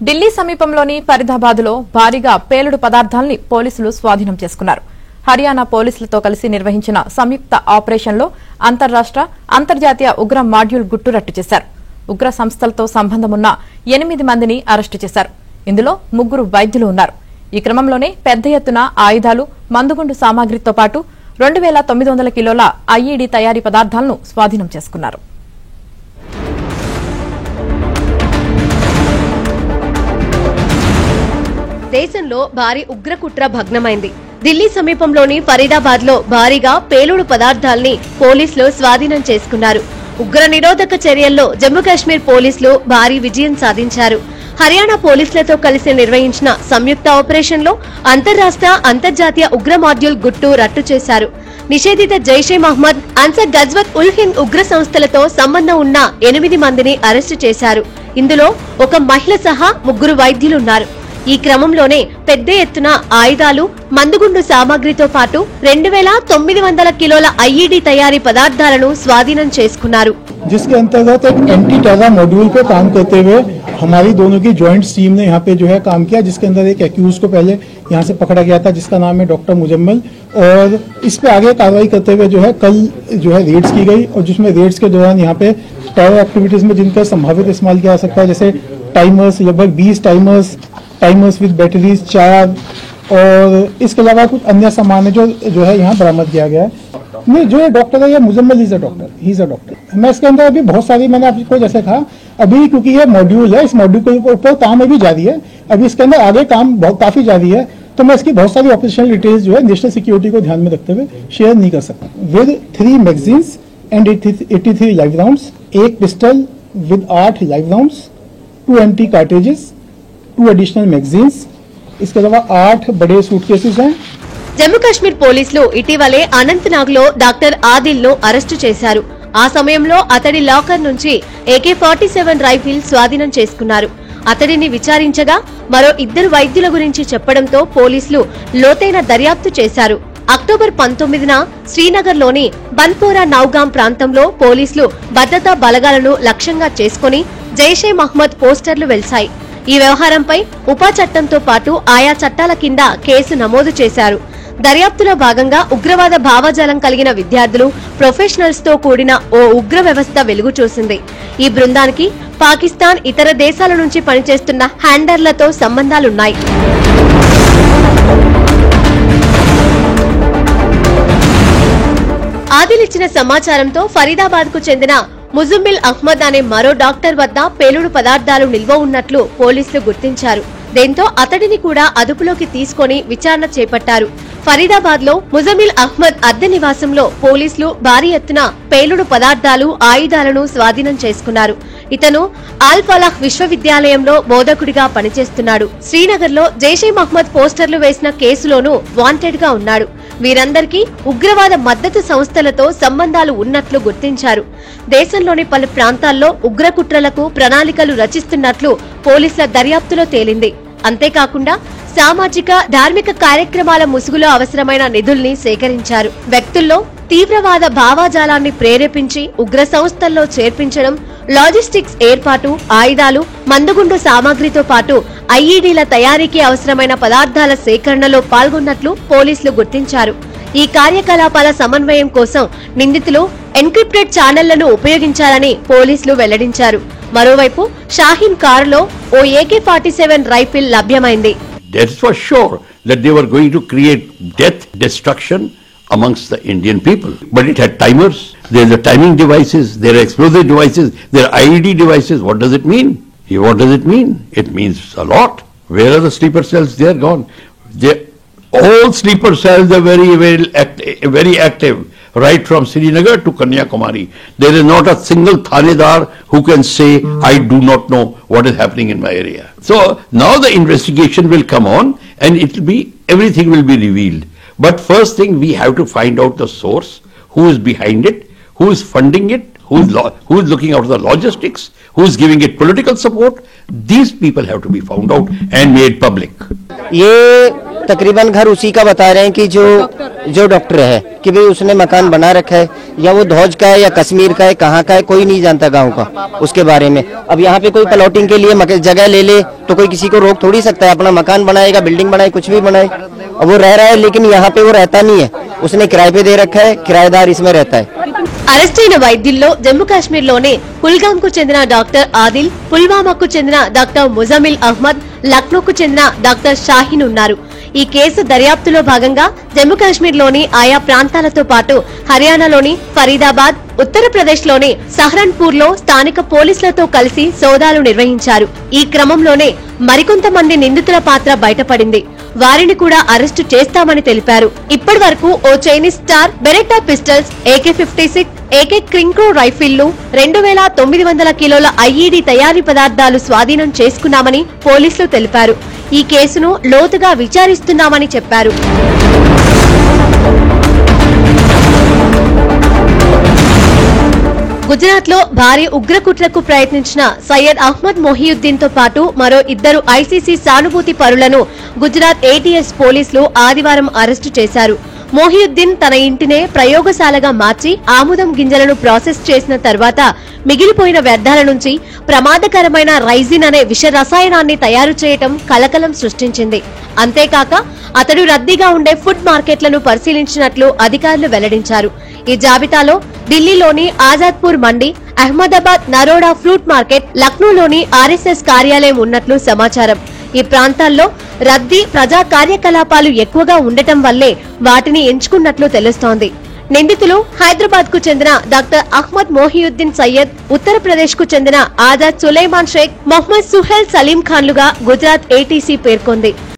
ఢిల్లీ సమీపంలోని ఫరీదాబాద్లో భారీగా పేలుడు పదార్థాల్ని పోలీసులు స్వాధీనం చేసుకున్నారు. హర్యానా పోలీసులతో కలిసి నిర్వహించిన సంయుక్త ఆపరేషన్లో అంతర్రాష్ట్ర, అంతర్జాతీయ ఉగ్ర మాడ్యూల్ గుట్టురట్టు చేశారు. ఉగ్ర సంస్థలతో సంబంధమున్న 8 మందిని అరెస్టు చేశారు. ఇందులో 3 వైద్యులు ఉన్నారు. ఈ క్రమంలోనే పెద్ద ఎత్తున ఆయుధాలు, మందుగుండు సామాగ్రితో పాటు 2900 కిలోల ఐఈడీ తయారీ పదార్థాలను స్వాధీనం చేసుకున్నారు. దేశంలో భారీ ఉగ్రకుట్ర భగ్నమైంది. ఢిల్లీ సమీపంలోని ఫరీదాబాద్ లో భారీగా పేలుడు పదార్థాల్ని పోలీసులు స్వాధీనం చేసుకున్నారు. ఉగ్ర నిరోధక చర్యల్లో జమ్మూ కాశ్మీర్ పోలీసులు భారీ విజయం సాధించారు. హర్యానా పోలీసులతో కలిసి నిర్వహించిన సంయుక్త ఆపరేషన్ లో అంతర్రాష్ట్ర, అంతర్జాతీయ ఉగ్ర మాడ్యూల్ గుట్టు రట్టు చేశారు. నిషేధిత జైషే మహ్మద్, అన్సర్ గజ్వత్ ఉల్ హింద్ ఉగ్ర సంస్థలతో సంబంధం ఉన్న 8 మందిని అరెస్టు చేశారు. ఇందులో ఒక మహిళ సహా 3 వైద్యులున్నారు. ఈ క్రమంలోనే పెద్ద ఎత్తున ఆయుధాలు, మందుగుండు సామాగ్రితో పాటు 2900 కిలోల ఐఈడీ తయారీ పదార్థాలను స్వాధీనం చేసుకున్నారు. जिसके अंतर्गत एक एंटी टेरर मॉड्यूल पे काम करते हुए हमारी दोनों की ज्वाइंट टीम ने यहाँ पे जो है काम किया, जिसके अंदर एक एक्यूज को पहले यहाँ से पकड़ा गया था, जिसका नाम है डॉक्टर मुजम्मिल, और इस पे आगे कार्रवाई करते हुए जो है कल जो है रेड्स की गई, और जिसमें रेड्स के दौरान यहाँ पे टेरर एक्टिविटीज में जिनका संभावित इस्तेमाल किया जा सकता है, जैसे टाइमर्स, लगभग 20 टाइमर्स विद बैटरीज 4, और इसके अलावा कुछ अन्य सामान है जो है यहाँ बरामद किया गया है। नहीं, जो ये डॉक्टर है, ये Muzammil he is a doctor. मैं इसके अंदर अभी बहुत सारी, मैंने आपको जैसे कहा, अभी क्योंकि ये मॉड्यूल है, इस मॉड्यूल के ऊपर काम अभी जारी है, अभी इसके अंदर आगे काम काफी जारी है, तो मैं इसकी बहुत सारी ऑपरेशनल डिटेल्स जो है नेशनल सिक्योरिटी को ध्यान में रखते हुए शेयर नहीं कर सकता। With 3 magazines and 83 live rounds, 1 pistol with 8 live rounds, 2 empty cartridges, 2 additional magazines, इसके अलावा 8 बड़े सूटकेसेस हैं। జమ్మూ కాశ్మీర్ పోలీసులు ఇటీవలే అనంతనాగ్ లో డాక్టర్ ఆదిల్ ను అరెస్టు చేశారు. ఆ సమయంలో అతడి లాకర్ నుంచి AK-47 రైఫిల్ స్వాధీనం చేసుకున్నారు. అతడిని విచారించగా మరో 2 వైద్యుల గురించి చెప్పడంతో పోలీసులు లోతైన దర్యాప్తు చేశారు. అక్టోబర్ 19న శ్రీనగర్ లోని బన్పోరా నౌగాం ప్రాంతంలో పోలీసులు భద్రతా బలగాలను లక్ష్యంగా చేసుకుని జైషే మహ్మద్ పోస్టర్లు వెల్సాయి. ఈ వ్యవహారంపై ఉపా చట్టంతో పాటు ఆయా చట్టాల కింద కేసు నమోదు చేశారు. దర్యాప్తులో భాగంగా ఉగ్రవాద భావజాలం కలిగిన విద్యార్థులు, ప్రొఫెషనల్స్ తో కూడిన ఓ ఉగ్ర వ్యవస్థ వెలుగు చూసింది. ఈ బృందానికి పాకిస్తాన్, ఇతర దేశాల నుంచి పనిచేస్తున్న హ్యాండర్లతో సంబంధాలున్నాయి. ఆదిల్ ఇచ్చిన సమాచారంతో ఫరీదాబాద్ కు చెందిన ముజమ్మిల్ అహ్మద్ అనే మరో డాక్టర్ వద్ద పేలుడు పదార్థాలు నిల్వ ఉన్నట్లు పోలీసులు గుర్తించారు. దీంతో అతడిని కూడా అదుపులోకి తీసుకుని విచారణ చేపట్టారు. ఫరీదాబాద్ లో ముజమ్మిల్ అహ్మద్ అద్దె నివాసంలో పోలీసులు భారీ ఎత్తున పేలుడు పదార్థాలు, ఆయుధాలను స్వాధీనం చేసుకున్నారు. ఇతను ఆల్ ఫలాహ్ విశ్వవిద్యాలయంలో బోధకుడిగా పనిచేస్తున్నాడు. శ్రీనగర్ లో జైషే మహ్మద్ పోస్టర్లు వేసిన కేసులోనూ వాంటెడ్ గా ఉన్నాడు. వీరందరికీ ఉగ్రవాద మద్దతు సంస్థలతో సంబంధాలు ఉన్నట్లు గుర్తించారు. దేశంలోని పలు ప్రాంతాల్లో ఉగ్రకుట్రలకు ప్రణాళికలు రచిస్తున్నట్లు పోలీసుల దర్యాప్తులో తేలింది. అంతేకాకుండా సామాజిక, ధార్మిక కార్యక్రమాల ముసుగులో అవసరమైన నిధుల్ని సేకరించారు. వ్యక్తుల్లో తీవ్రవాద భావాజాలాన్ని ప్రేరేపించి ఉగ్ర సంస్థల్లో చేర్పించడం, లాజిస్టిక్స్ ఏర్పాటు, ఆయుధాలు, మందుగుండు సామాగ్రితో పాటు ఐఈడీల తయారీకి అవసరమైన పదార్థాల సేకరణలో పాల్గొన్నట్లు పోలీసులు గుర్తించారు. ఈ కార్యకలాపాల సమన్వయం కోసం నిందితులు ఎన్క్రిప్టెడ్ ఛానళ్లను ఉపయోగించాలని పోలీసులు వెల్లడించారు. మరోవైపు షాహీన్ కారులో ఓ AK-47 రైఫిల్ లభ్యమైంది. That's for sure that they were going to create death, destruction amongst the Indian people. But it had timers, there are the timing devices, there are explosive devices, there are IED devices. What does it mean? What does it mean? It means a lot. Where are the sleeper cells? They are gone. All sleeper cells are very active, right from Srinagar to Kanyakumari. There is not a single thanedar who can say, I do not know what is happening in my area. So now the investigation will come on and everything will be revealed. But first thing, we have to find out the source, who is behind it, who is funding it, who is looking after the logistics, who is giving it political support. These people have to be found out and made public. ये तकरीबन घर उसी का बता रहे हैं कि जो डॉक्टर है कि भाई उसने मकान बना रखा है, या वो धौज का है या कश्मीर का है, कहाँ का है, कोई नहीं जानता गांव का उसके बारे में। अब यहाँ पे कोई प्लॉटिंग के लिए जगह ले ले तो कोई किसी को रोक थोड़ी सकता है, अपना मकान बनाएगा, बिल्डिंग बनाए, कुछ भी बनाए। अब वो रह रहा है लेकिन यहाँ पे वो रहता नहीं है, उसने किराए पे दे रखा है, किराएदार इसमें रहता है। అరెస్టైన వైద్యుల్లో జమ్మూ కాశ్మీర్లోని కుల్గాంకు చెందిన డాక్టర్ ఆదిల్, పుల్వామాకు చెందిన డాక్టర్ ముజమిల్ అహ్మద్, లక్నోకు చెందిన డాక్టర్ షాహీన్ ఉన్నారు. ఈ కేసు దర్యాప్తులో భాగంగా జమ్మూ కాశ్మీర్లోని ఆయా ప్రాంతాలతో పాటు హర్యానాలోని ఫరీదాబాద్, ఉత్తరప్రదేశ్లోని సహరన్పూర్లో స్థానిక పోలీసులతో కలిసి సోదాలు నిర్వహించారు. ఈ క్రమంలోనే మరికొంతమంది నిందితుల పాత్ర బయటపడింది. వారిని కూడా అరెస్టు చేస్తామని తెలిపారు. ఇప్పటి వరకు ఓ Chinese star, Beretta pistols, AK-56, AK క్రింక్రో రైఫిళ్లు, 2900 కిలోల ఐఈడీ తయారీ పదార్థాలు స్వాధీనం చేసుకున్నామని పోలీసులు తెలిపారు. ఈ కేసును లోతుగా విచారిస్తున్నామని చెప్పారు. గుజరాత్ లో భారీ ఉగ్రకుట్రకు ప్రయత్నించిన సయ్యద్ అహ్మద్ మొహియుద్దీన్ తో పాటు మరో 2 ఐసీసీ సానుభూతి పరులను గుజరాత్ ATS పోలీసులు ఆదివారం అరెస్టు చేశారు. మొహియుద్దీన్ తన ఇంటినే ప్రయోగశాలగా మార్చి ఆముదం గింజలను ప్రాసెస్ చేసిన తర్వాత మిగిలిపోయిన వ్యర్థాల నుంచి ప్రమాదకరమైన రైజిన్ అనే విష రసాయనాన్ని తయారు చేయటం కలకలం సృష్టించింది. అంతేకాక అతడు రద్దీగా ఉండే ఫుడ్ మార్కెట్లను పరిశీలించినట్లు అధికారులు వెల్లడించారు. ఈ జాబితాలో ఢిల్లీలోని ఆజాద్పూర్ మండి, అహ్మదాబాద్ నరోడా ఫ్రూట్ మార్కెట్, లక్నోలోని RSS కార్యాలయం ఉన్నట్లు సమాచారం. ఈ ప్రాంతాల్లో రద్దీ, ప్రజా కార్యకలాపాలు ఎక్కువగా ఉండటం వల్లే వాటిని ఎంచుకున్నట్లు తెలుస్తోంది. నిందితులు హైదరాబాద్ కు చెందిన డాక్టర్ అహ్మద్ మొహియుద్దీన్ సయ్యద్, ఉత్తరప్రదేశ్ కు చెందిన ఆజాద్ సులైమాన్ షేక్, మొహమ్మద్ సుహెల్ సలీం ఖాన్లుగా గుజరాత్ ATC పేర్కొంది.